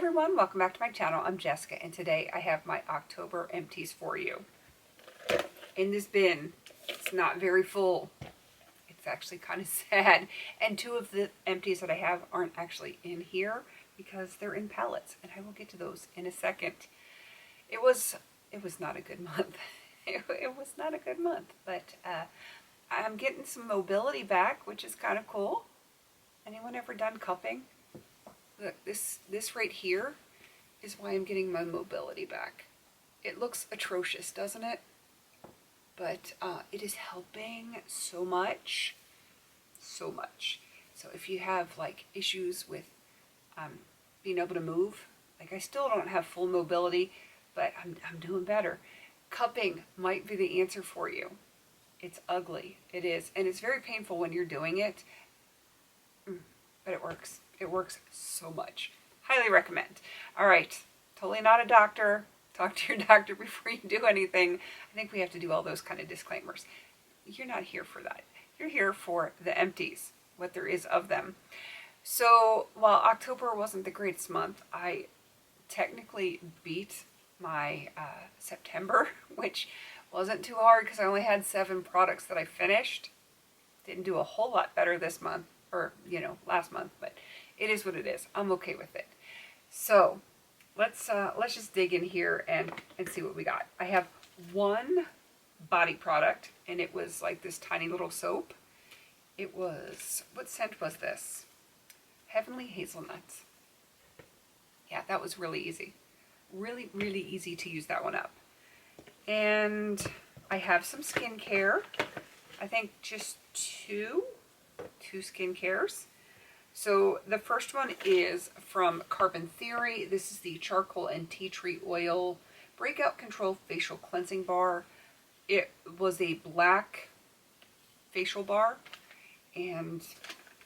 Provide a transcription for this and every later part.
everyone, welcome back to my channel. I'm Jessica and today I have my October empties for you. In this bin, it's not very full. It's actually kind of sad. And two of the empties that I have aren't actually in here because they're in pallets, and I will get to those in a second. It was not a good month. It was not a good month, but I'm getting some mobility back, which is kind of cool. Anyone ever done cupping? Look, this right here is why I'm getting my mobility back. It looks atrocious, doesn't it? But it is helping so much, so much. So if you have like issues with being able to move, like I still don't have full mobility, but I'm doing better. Cupping might be the answer for you. It's ugly, it is, and it's very painful when you're doing it, but it works. It works so much. Highly recommend. All right, totally not a doctor. Talk to your doctor before you do anything. I think we have to do all those kind of disclaimers. You're not here for that. You're here for the empties, what there is of them. So while October wasn't the greatest month, I technically beat my September, which wasn't too hard because I only had 7 products that I finished. Didn't do a whole lot better this month, or last month, but it is what it is. I'm okay with it. So let's just dig in here and see what we got. I have one body product, and it was like this tiny little soap. It was, what scent was this? Heavenly Hazelnuts. Yeah, that was really easy. Really, really easy to use that one up. And I have some skincare. I think just two skincares. So the first one is from Carbon Theory. This is the Charcoal and Tea Tree Oil Breakout Control Facial Cleansing Bar. It was a black facial bar, and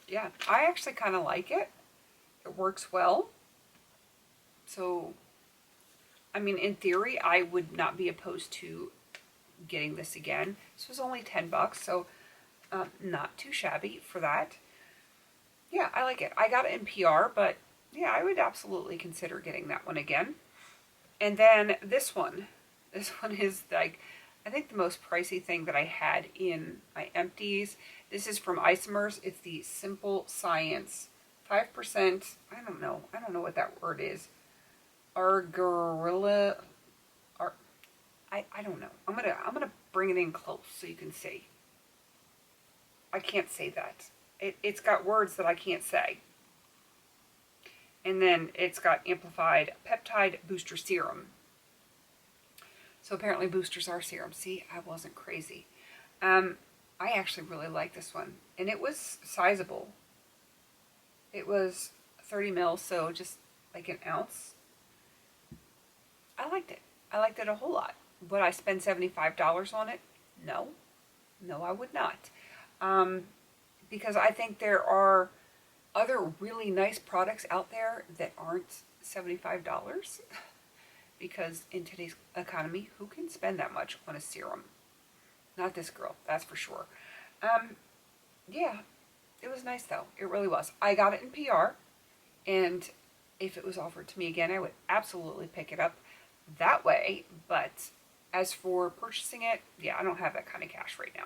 yeah, I actually kind of like it. It works well. So, I mean, in theory, I would not be opposed to getting this again. This was only $10, so not too shabby for that. Yeah, I like it. I got it in PR, but yeah, I would absolutely consider getting that one again. And then this one is like, I think the most pricey thing that I had in my empties. This is from Isomers. It's the Simple Science 5%. I don't know what that word is. Argilla. I don't know. I'm gonna bring it in close so you can see. I can't say that. It's got words that I can't say. And then it's got Amplified Peptide Booster Serum. So apparently boosters are serums. See, I wasn't crazy. I actually really like this one. And it was sizable. It was 30 mils, so just like an ounce. I liked it. I liked it a whole lot. Would I spend $75 on it? No. No, I would not. Because I think there are other really nice products out there that aren't $75. Because in today's economy, who can spend that much on a serum? Not this girl, that's for sure. Yeah, it was nice though. It really was. I got it in PR, and if it was offered to me again, I would absolutely pick it up that way. But as for purchasing it, yeah, I don't have that kind of cash right now.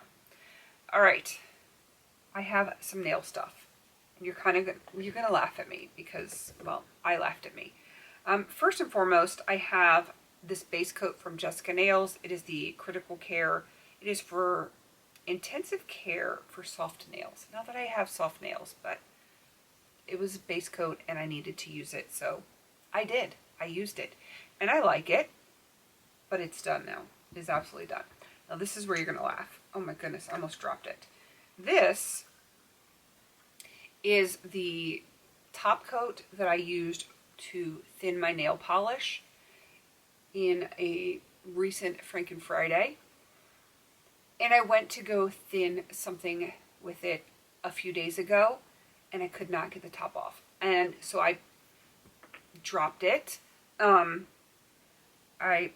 All right. I have some nail stuff. You're gonna laugh at me because, well, I laughed at me. First and foremost, I have this base coat from Jessica Nails. It is the Critical Care. It is for intensive care for soft nails. Not that I have soft nails, but it was a base coat and I needed to use it, so I did. I used it, and I like it. But it's done now. It is absolutely done. Now this is where you're gonna laugh. Oh my goodness, I almost dropped it. This is the top coat that I used to thin my nail polish in a recent Franken Friday. And I went to go thin something with it a few days ago, and I could not get the top off. And so I dropped it. I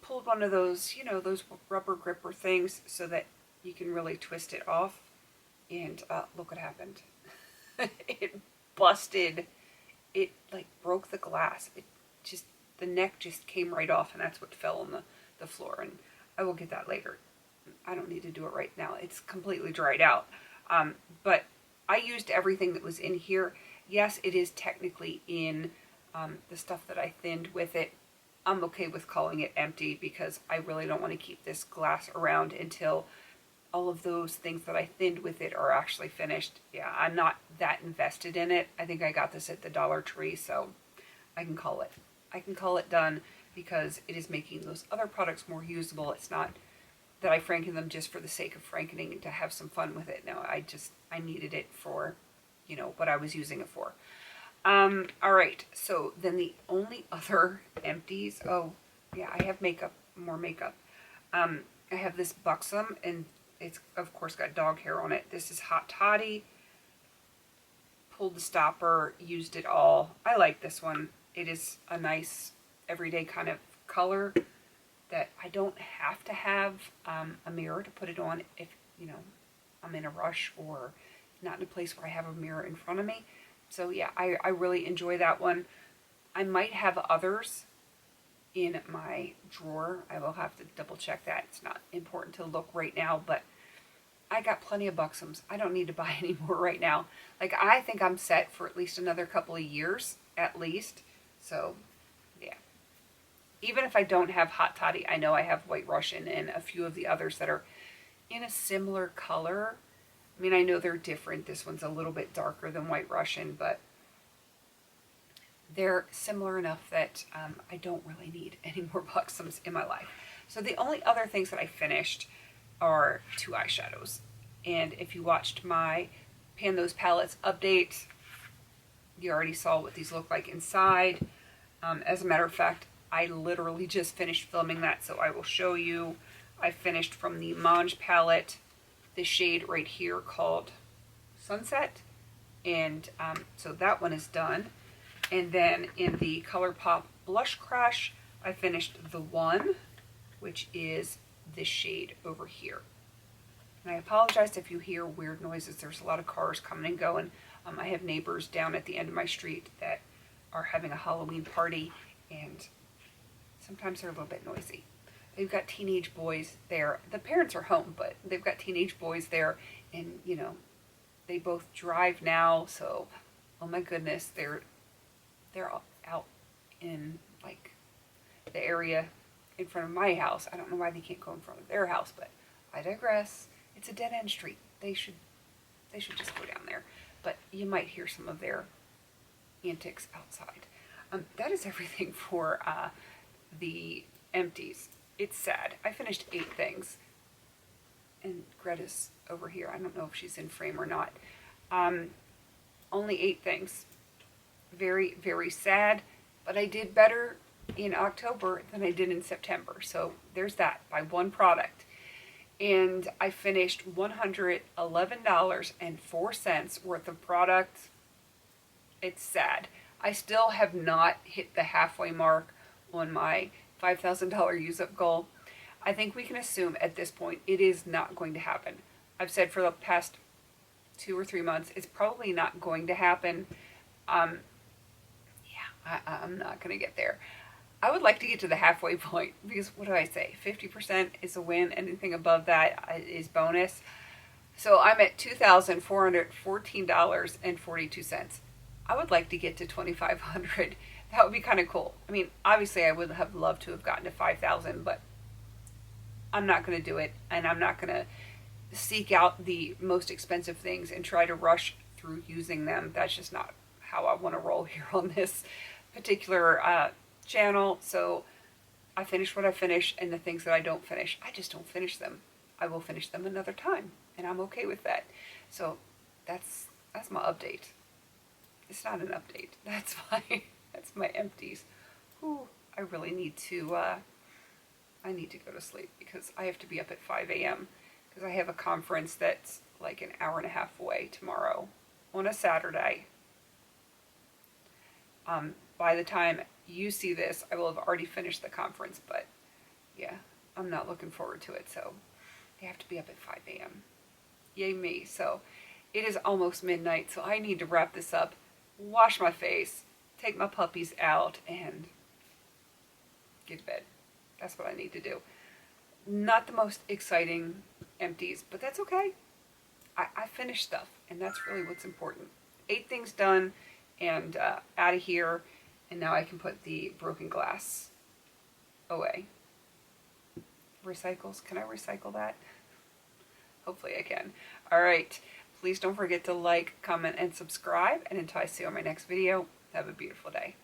pulled one of those, those rubber gripper things so that you can really twist it off, and look what happened. It busted it like broke the glass. It just, the neck just came right off, and that's what fell on the floor. And I will get that later. I don't need to do it right now. It's completely dried out. But I used everything that was in here. Yes, it is technically in the stuff that I thinned with it. I'm okay with calling it empty because I really don't want to keep this glass around until all of those things that I thinned with it are actually finished. Yeah, I'm not that invested in it. I think I got this at the Dollar Tree, so I can call it done because it is making those other products more usable. It's not that I franken them just for the sake of frankening and to have some fun with it. No, I needed it for, what I was using it for. All right, so then the only other empties, oh yeah, I have more makeup. I have this Buxom, and it's of course got dog hair on it. This is Hot Toddy. Pulled the stopper, used it all. I like this one. It is a nice everyday kind of color that I don't have to have a mirror to put it on if, I'm in a rush or not in a place where I have a mirror in front of me. So yeah, I really enjoy that one. I might have others in my drawer. I will have to double check that. It's not important to look right now, but I got plenty of Buxoms. I don't need to buy any more right now. Like, I think I'm set for at least another couple of years, at least. So, yeah. Even if I don't have Hot Toddy, I know I have White Russian and a few of the others that are in a similar color. I mean, I know they're different. This one's a little bit darker than White Russian, but they're similar enough that I don't really need any more Buxoms in my life. So the only other things that I finished are 2 eyeshadows. And if you watched my Pan Those Palettes update, you already saw what these look like inside. As a matter of fact, I literally just finished filming that, so I will show you. I finished from the Mange palette, the shade right here called Sunset. And so that one is done. And then in the ColourPop Blush Crush, I finished the one, which is this shade over here. And I apologize if you hear weird noises. There's a lot of cars coming and going. I have neighbors down at the end of my street that are having a Halloween party, and sometimes they're a little bit noisy. They've got teenage boys there. The parents are home, but they've got teenage boys there, and they both drive now, so oh my goodness, they're out in like the area in front of my house. I don't know why they can't go in front of their house, but I digress. It's a dead end street. They should just go down there. But you might hear some of their antics outside. That is everything for the empties. It's sad. I finished 8 things. And Greta's over here. I don't know if she's in frame or not. Only 8 things. Very, very sad. But I did better in October than I did in September. So there's that, by one product. And I finished $111.04 worth of product. It's sad. I still have not hit the halfway mark on my $5,000 use-up goal. I think we can assume at this point it is not going to happen. I've said for the past 2 or 3 months it's probably not going to happen. I'm not going to get there. I would like to get to the halfway point because what do I say? 50% is a win. Anything above that is bonus. So I'm at $2,414.42. I would like to get to $2,500. That would be kind of cool. I mean, obviously I would have loved to have gotten to $5,000, but I'm not going to do it, and I'm not going to seek out the most expensive things and try to rush through using them. That's just not how I want to roll here on this particular channel. So I finish what I finish, and the things that I don't finish, I just don't finish them. I will finish them another time, and I'm okay with that. So that's my update. It's not an update. That's my empties. Ooh, I really need to I need to go to sleep because I have to be up at 5 a.m. because I have a conference that's like an hour and a half away tomorrow on a Saturday. By the time you see this, I will have already finished the conference, but yeah, I'm not looking forward to it, so I have to be up at 5 a.m. Yay me. So it is almost midnight, so I need to wrap this up, wash my face, take my puppies out and get to bed. That's what I need to do. Not the most exciting empties, but that's okay. I finished stuff, and that's really what's important. 8 things done and out of here, and now I can put the broken glass away. Recycles, can I recycle that? Hopefully I can. Alright, please don't forget to like, comment, and subscribe, and until I see you on my next video, have a beautiful day.